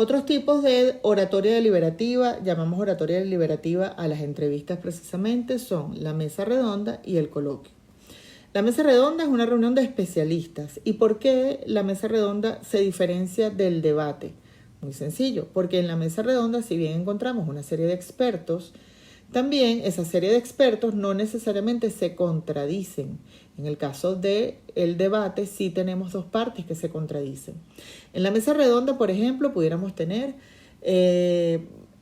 Otros tipos de oratoria deliberativa, llamamos oratoria deliberativa a las entrevistas precisamente, son la mesa redonda y el coloquio. La mesa redonda es una reunión de especialistas. ¿Y por qué la mesa redonda se diferencia del debate? Muy sencillo, porque en la mesa redonda, si bien encontramos una serie de expertos, también esa serie de expertos no necesariamente se contradicen. En el caso del debate sí tenemos dos partes que se contradicen. En la mesa redonda, por ejemplo, pudiéramos tener,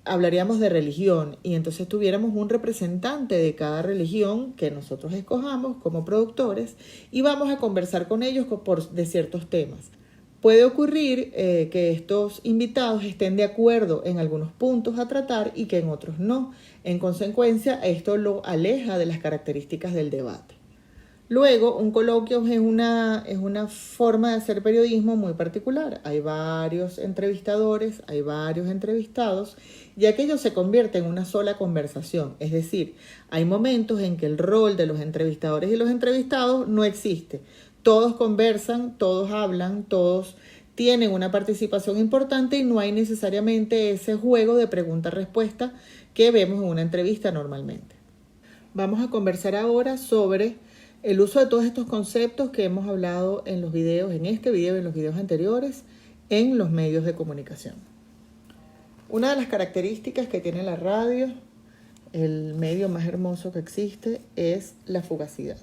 hablaríamos de religión y entonces tuviéramos un representante de cada religión que nosotros escojamos como productores y vamos a conversar con ellos de ciertos temas. Puede ocurrir que estos invitados estén de acuerdo en algunos puntos a tratar y que en otros no. En consecuencia, esto lo aleja de las características del debate. Luego, un coloquio es una forma de hacer periodismo muy particular. Hay varios entrevistadores, hay varios entrevistados y aquello se convierte en una sola conversación. Es decir, hay momentos en que el rol de los entrevistadores y los entrevistados no existe. Todos conversan, todos hablan, todos tienen una participación importante y no hay necesariamente ese juego de pregunta-respuesta que vemos en una entrevista normalmente. Vamos a conversar ahora sobre el uso de todos estos conceptos que hemos hablado en los videos, en este video y en los videos anteriores, en los medios de comunicación. Una de las características que tiene la radio, el medio más hermoso que existe, es la fugacidad.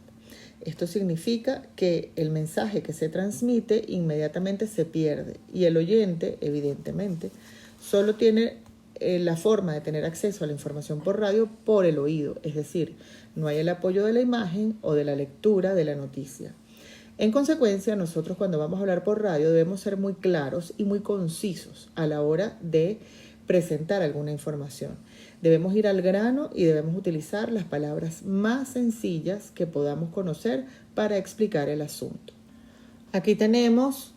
Esto significa que el mensaje que se transmite inmediatamente se pierde y el oyente, evidentemente, solo tiene la forma de tener acceso a la información por radio por el oído, es decir, no hay el apoyo de la imagen o de la lectura de la noticia. En consecuencia, nosotros cuando vamos a hablar por radio debemos ser muy claros y muy concisos a la hora de presentar alguna información. Debemos ir al grano y debemos utilizar las palabras más sencillas que podamos conocer para explicar el asunto. Aquí tenemos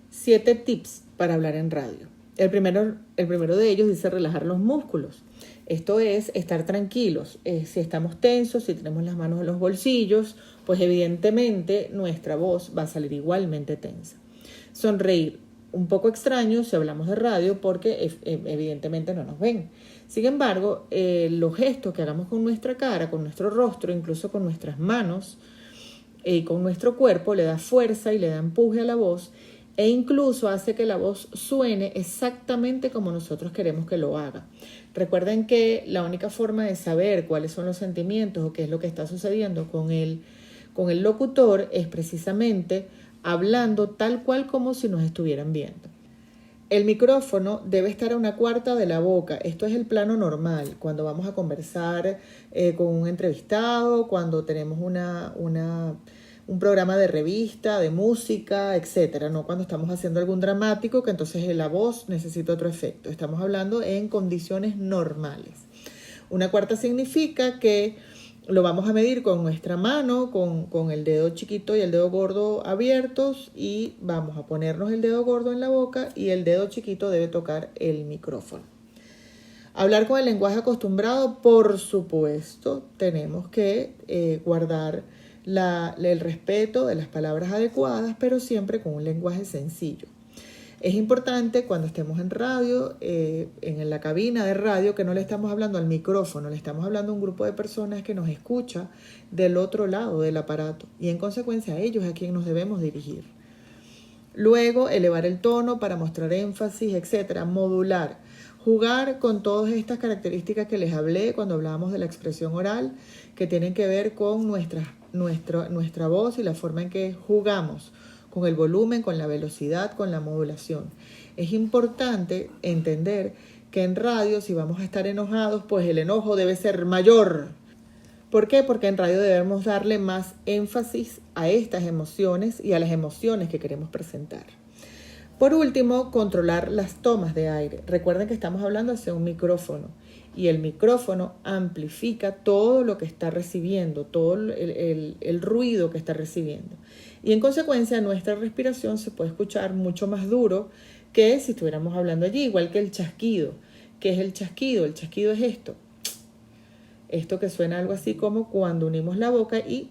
7 tips para hablar en radio. El primero de ellos dice relajar los músculos. Esto es estar tranquilos. Si estamos tensos, si tenemos las manos en los bolsillos, pues evidentemente nuestra voz va a salir igualmente tensa. Sonreír. Un poco extraño si hablamos de radio porque evidentemente no nos ven. Sin embargo, los gestos que hagamos con nuestra cara, con nuestro rostro, incluso con nuestras manos y con nuestro cuerpo, le da fuerza y le da empuje a la voz e incluso hace que la voz suene exactamente como nosotros queremos que lo haga. Recuerden que la única forma de saber cuáles son los sentimientos o qué es lo que está sucediendo con el locutor es precisamente hablando tal cual como si nos estuvieran viendo. El micrófono debe estar a 1/4 de la boca. Esto es el plano normal, cuando vamos a conversar con un entrevistado, cuando tenemos un programa de revista, de música, etcétera, no cuando estamos haciendo algún dramático, que entonces la voz necesita otro efecto. Estamos hablando en condiciones normales. 1/4 significa que lo vamos a medir con nuestra mano, con el dedo chiquito y el dedo gordo abiertos y vamos a ponernos el dedo gordo en la boca y el dedo chiquito debe tocar el micrófono. Hablar con el lenguaje acostumbrado, por supuesto, tenemos que guardar el respeto de las palabras adecuadas, pero siempre con un lenguaje sencillo. Es importante cuando estemos en radio, en la cabina de radio, que no le estamos hablando al micrófono, le estamos hablando a un grupo de personas que nos escucha del otro lado del aparato y en consecuencia a ellos a quien nos debemos dirigir. Luego, elevar el tono para mostrar énfasis, etcétera, modular. Jugar con todas estas características que les hablé cuando hablábamos de la expresión oral, que tienen que ver con nuestra voz y la forma en que jugamos, con el volumen, con la velocidad, con la modulación. Es importante entender que en radio, si vamos a estar enojados, pues el enojo debe ser mayor. ¿Por qué? Porque en radio debemos darle más énfasis a estas emociones y a las emociones que queremos presentar. Por último, controlar las tomas de aire. Recuerden que estamos hablando hacia un micrófono y el micrófono amplifica todo lo que está recibiendo, todo el ruido que está recibiendo. Y en consecuencia nuestra respiración se puede escuchar mucho más duro que si estuviéramos hablando allí, igual que el chasquido. ¿Qué es el chasquido? El chasquido es esto. Esto que suena algo así como cuando unimos la boca y...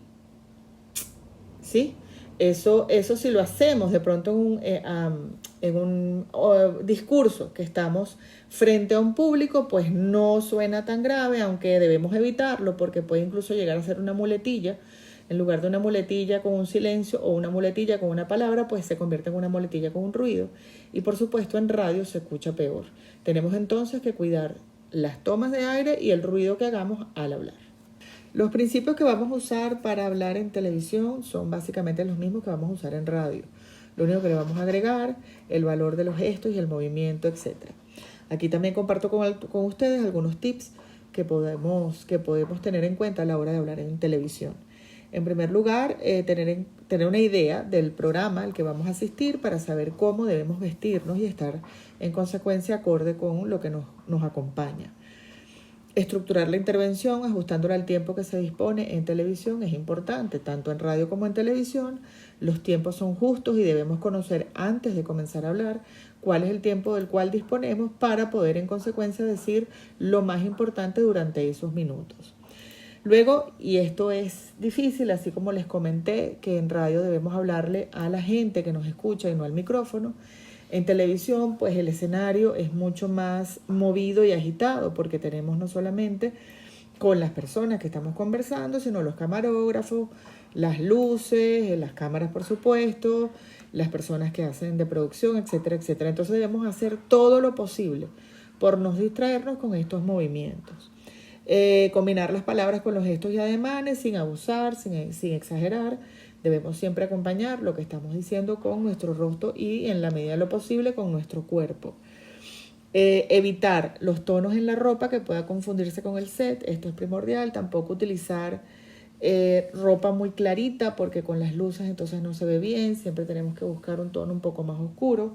¿sí? Eso si lo hacemos de pronto en un discurso que estamos frente a un público, pues no suena tan grave, aunque debemos evitarlo porque puede incluso llegar a ser una muletilla. En lugar de una muletilla con un silencio o una muletilla con una palabra, pues se convierte en una muletilla con un ruido. Y por supuesto en radio se escucha peor. Tenemos entonces que cuidar las tomas de aire y el ruido que hagamos al hablar. Los principios que vamos a usar para hablar en televisión son básicamente los mismos que vamos a usar en radio. Lo único que le vamos a agregar, el valor de los gestos y el movimiento, etc. Aquí también comparto con ustedes algunos tips que podemos tener en cuenta a la hora de hablar en televisión. En primer lugar, tener una idea del programa al que vamos a asistir para saber cómo debemos vestirnos y estar en consecuencia acorde con lo que nos acompaña. Estructurar la intervención ajustándola al tiempo que se dispone en televisión es importante, tanto en radio como en televisión. Los tiempos son justos y debemos conocer antes de comenzar a hablar cuál es el tiempo del cual disponemos para poder en consecuencia decir lo más importante durante esos minutos. Luego, y esto es difícil, así como les comenté que en radio debemos hablarle a la gente que nos escucha y no al micrófono, en televisión, pues el escenario es mucho más movido y agitado porque tenemos no solamente con las personas que estamos conversando, sino los camarógrafos, las luces, las cámaras, por supuesto, las personas que hacen de producción, etcétera, etcétera. Entonces debemos hacer todo lo posible por no distraernos con estos movimientos. Combinar las palabras con los gestos y ademanes sin abusar, sin exagerar. Debemos siempre acompañar lo que estamos diciendo con nuestro rostro y en la medida de lo posible con nuestro cuerpo. Evitar los tonos en la ropa que pueda confundirse con el set, esto es primordial. Tampoco utilizar ropa muy clarita porque con las luces entonces no se ve bien, siempre tenemos que buscar un tono un poco más oscuro.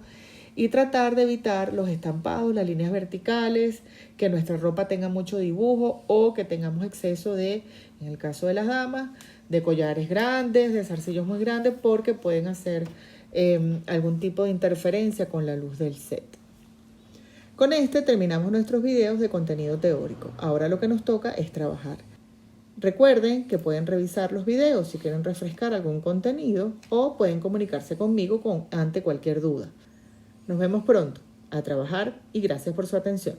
Y tratar de evitar los estampados, las líneas verticales, que nuestra ropa tenga mucho dibujo o que tengamos exceso de, en el caso de las damas, de collares grandes, de zarcillos muy grandes, porque pueden hacer algún tipo de interferencia con la luz del set. Con este terminamos nuestros videos de contenido teórico. Ahora lo que nos toca es trabajar. Recuerden que pueden revisar los videos si quieren refrescar algún contenido o pueden comunicarse conmigo ante cualquier duda. Nos vemos pronto. A trabajar y gracias por su atención.